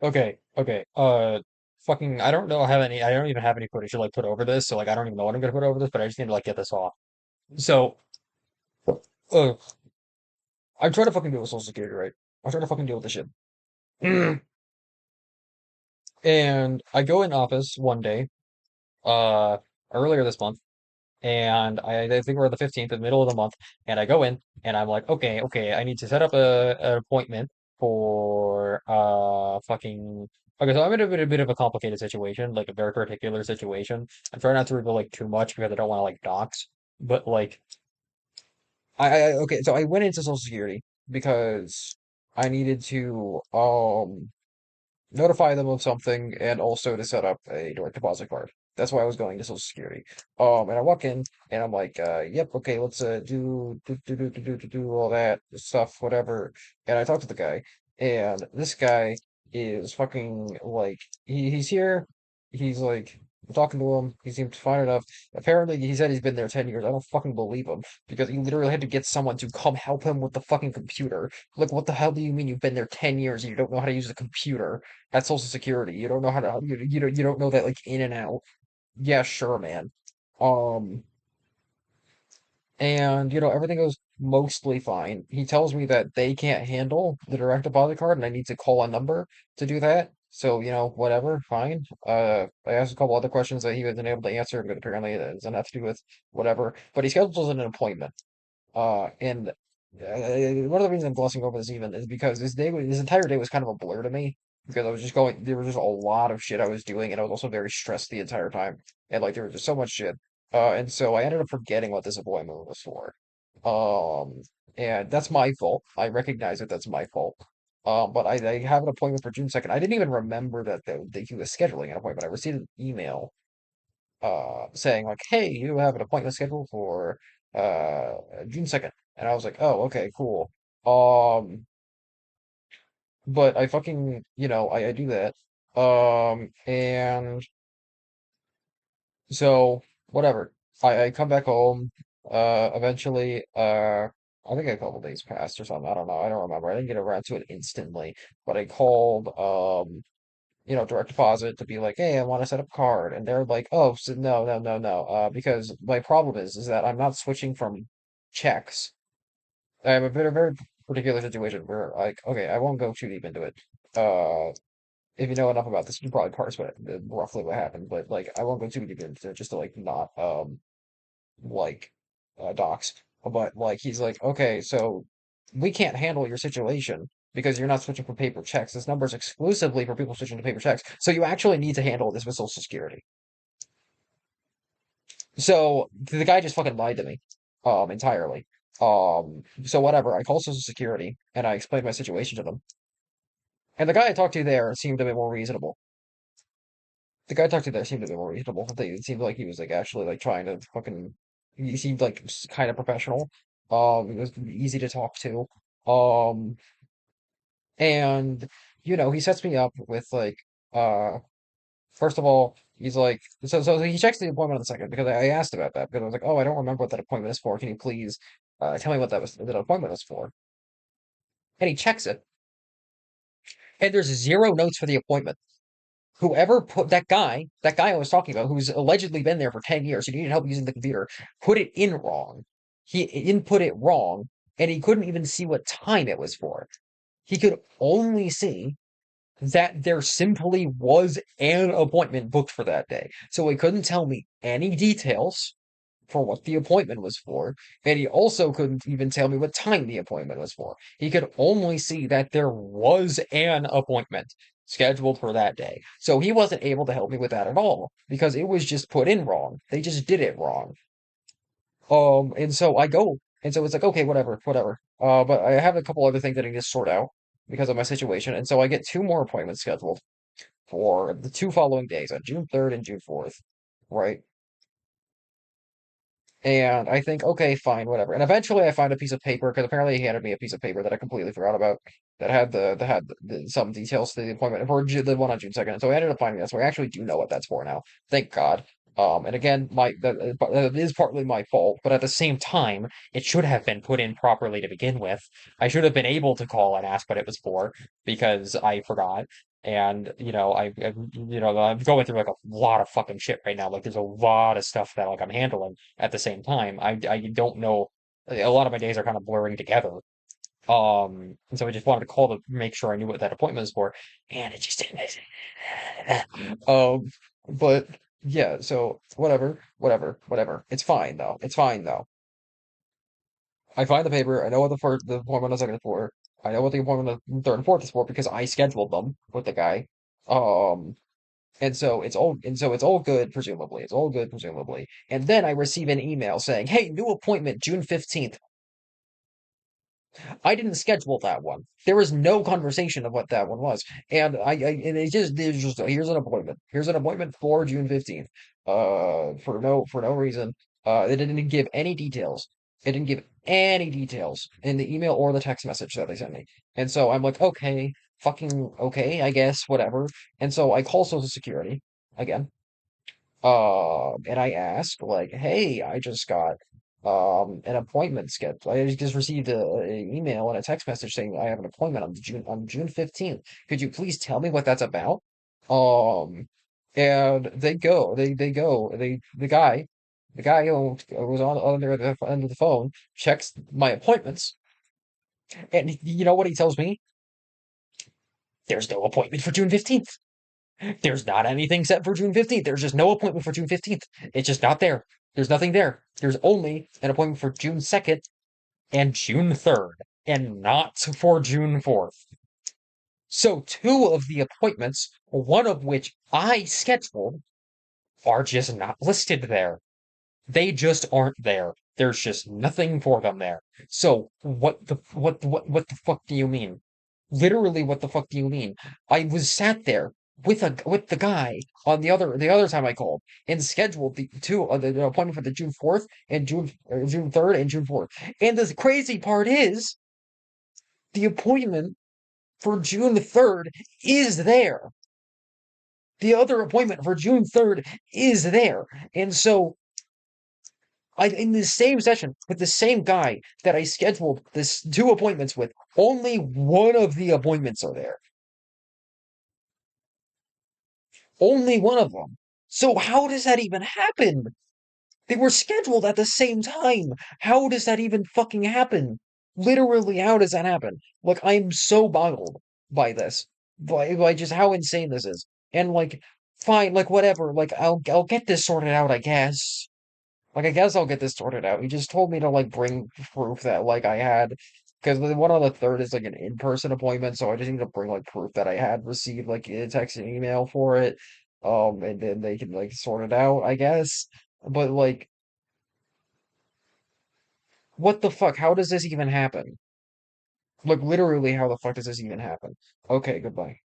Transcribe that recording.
Okay. Fucking, I don't even have any footage to like put over this, so like I don't even know what I'm gonna put over this, but I just need to like get this off. So, uh, I'm trying to fucking deal with Social Security, right? I'm trying to fucking deal with this shit. And I go in office one day, uh, earlier this month, and I think we're the 15th, in the middle of the month, and I go in and I'm like, okay, I need to set up an appointment for fucking okay, so I'm in a bit of a complicated situation, like a very particular situation. I'm trying not to reveal like too much because I don't want to like dox, but like okay, so I went into Social Security because I needed to notify them of something and also to set up a direct deposit card. That's why I was going to Social Security. And I walk in and I'm like, yep, okay, let's do all that stuff, whatever. And I talk to the guy, and this guy is fucking like he's here. He's like I'm talking to him. He seems fine enough. Apparently, he said he's been there 10 years. I don't fucking believe him because he literally had to get someone to come help him with the fucking computer. Like, what the hell do you mean you've been there 10 years and you don't know how to use the computer? At Social Security. You don't know how to you don't know that like in and out. Yeah, sure, man. Um, and everything goes mostly fine. He tells me that they can't handle the direct deposit card, and I need to call a number to do that. So, whatever, fine. I asked a couple other questions that he wasn't able to answer, but apparently it doesn't have to do with whatever. But he schedules an appointment. And one of the reasons I'm glossing over this even is because this entire day was kind of a blur to me because I was just going, there was just a lot of shit I was doing, and I was also very stressed the entire time, and like there was just so much shit. And so I ended up forgetting what this appointment was for. Um, and that's my fault. I recognize that that's my fault. But I have an appointment for June 2nd. I didn't even remember that he was scheduling an appointment. I received an email saying like, "Hey, you have an appointment scheduled for uh June 2nd." And I was like, "Oh, okay, cool." Um, but I fucking, I do that. And so whatever. I come back home. Eventually, I think a couple days passed or something. I don't know. I don't remember. I didn't get around to it instantly, but I called direct deposit to be like, hey, I want to set up a card. And they're like, oh, so no. Because my problem is that I'm not switching from checks. I have a very particular situation where, like, okay, I won't go too deep into it. Uh, if you know enough about this, you can probably parse roughly what happened. But like, I won't go too deep into it just to like not like docs. But like, he's like, okay, so we can't handle your situation because you're not switching from paper checks. This number is exclusively for people switching to paper checks. So you actually need to handle this with Social Security. So the guy just fucking lied to me, entirely. So whatever. I called Social Security and I explained my situation to them. And the guy I talked to there seemed a bit more reasonable. The guy I talked to there seemed a bit more reasonable. It seemed like he was like actually like trying to fucking. He seemed like kind of professional. It was easy to talk to. Um, and he sets me up with like uh first of all, he's like so he checks the appointment on the second because I asked about that because I was like, oh, I don't remember what that appointment is for. Can you please tell me what that appointment was for? And he checks it, and there's zero notes for the appointment. Whoever put that guy I was talking about, who's allegedly been there for 10 years, who needed help using the computer, put it in wrong. He input it wrong, and he couldn't even see what time it was for. He could only see that there simply was an appointment booked for that day. So he couldn't tell me any details for what the appointment was for, and he also couldn't even tell me what time the appointment was for. He could only see that there was an appointment scheduled for that day. So he wasn't able to help me with that at all because it was just put in wrong. They just did it wrong. And so I go, and so it's like, okay, whatever. But I have a couple other things that I need to sort out because of my situation, and so I get two more appointments scheduled for the two following days, on June 3rd and June 4th, right? And I think, okay, fine, whatever. And eventually I find a piece of paper because apparently he handed me a piece of paper that I completely forgot about that had some details to the appointment for the one on June 2nd. And so I ended up finding that. So I actually do know what that's for now. Thank God. And again, that is partly my fault, but at the same time, it should have been put in properly to begin with. I should have been able to call and ask what it was for because I forgot. And I'm going through like a lot of fucking shit right now. Like there's a lot of stuff that like I'm handling at the same time. I don't know. A lot of my days are kind of blurring together. And so I just wanted to call to make sure I knew what that appointment was for, and it just didn't. Um, but yeah, so whatever. It's fine though. It's fine though. I find the paper. I know what the appointment is looking for. I know what the appointment the third and fourth is for because I scheduled them with the guy. Um, and so it's all good, presumably. It's all good, presumably. And then I receive an email saying, "Hey, new appointment, June 15th." I didn't schedule that one. There was no conversation of what that one was. And and it's just here's an appointment. Here's an appointment for June 15th. For no reason. It didn't give any details. It didn't give any details in the email or the text message that they sent me. And so I'm like, okay, fucking okay, I guess, whatever. And so I call Social Security again. And I asked, like, hey, I just got an appointment scheduled. I just received an email and a text message saying I have an appointment on June 15th. Could you please tell me what that's about? Um, and the guy who was on under the phone checks my appointments, and you know what he tells me? There's no appointment for June 15th. There's not anything set for June 15th. There's just no appointment for June 15th. It's just not there. There's nothing there. There's only an appointment for June 2nd and June 3rd, and not for June 4th. So two of the appointments, one of which I scheduled, are just not listed there. They just aren't there. There's just nothing for them there. So what the fuck do you mean? Literally, what the fuck do you mean? I was sat there with the guy on the other time I called and scheduled the appointment for the June 4th and June 3rd and June 4th. And the crazy part is the appointment for June 3rd is there. The other appointment for June 3rd is there. And so in the same session with the same guy that I scheduled this two appointments with, only one of the appointments are there. Only one of them. So how does that even happen? They were scheduled at the same time. How does that even fucking happen? Literally, how does that happen? Like, I'm so boggled by this, by just how insane this is. And like, fine, like whatever. Like, I'll get this sorted out, I guess. Like, I guess I'll get this sorted out. He just told me to like bring proof that like I had, because the one on the third is like an in-person appointment, so I just need to bring like proof that I had received like a text and email for it. And then they can like sort it out, I guess. But like, what the fuck? How does this even happen? Like, literally, how the fuck does this even happen? Okay, goodbye.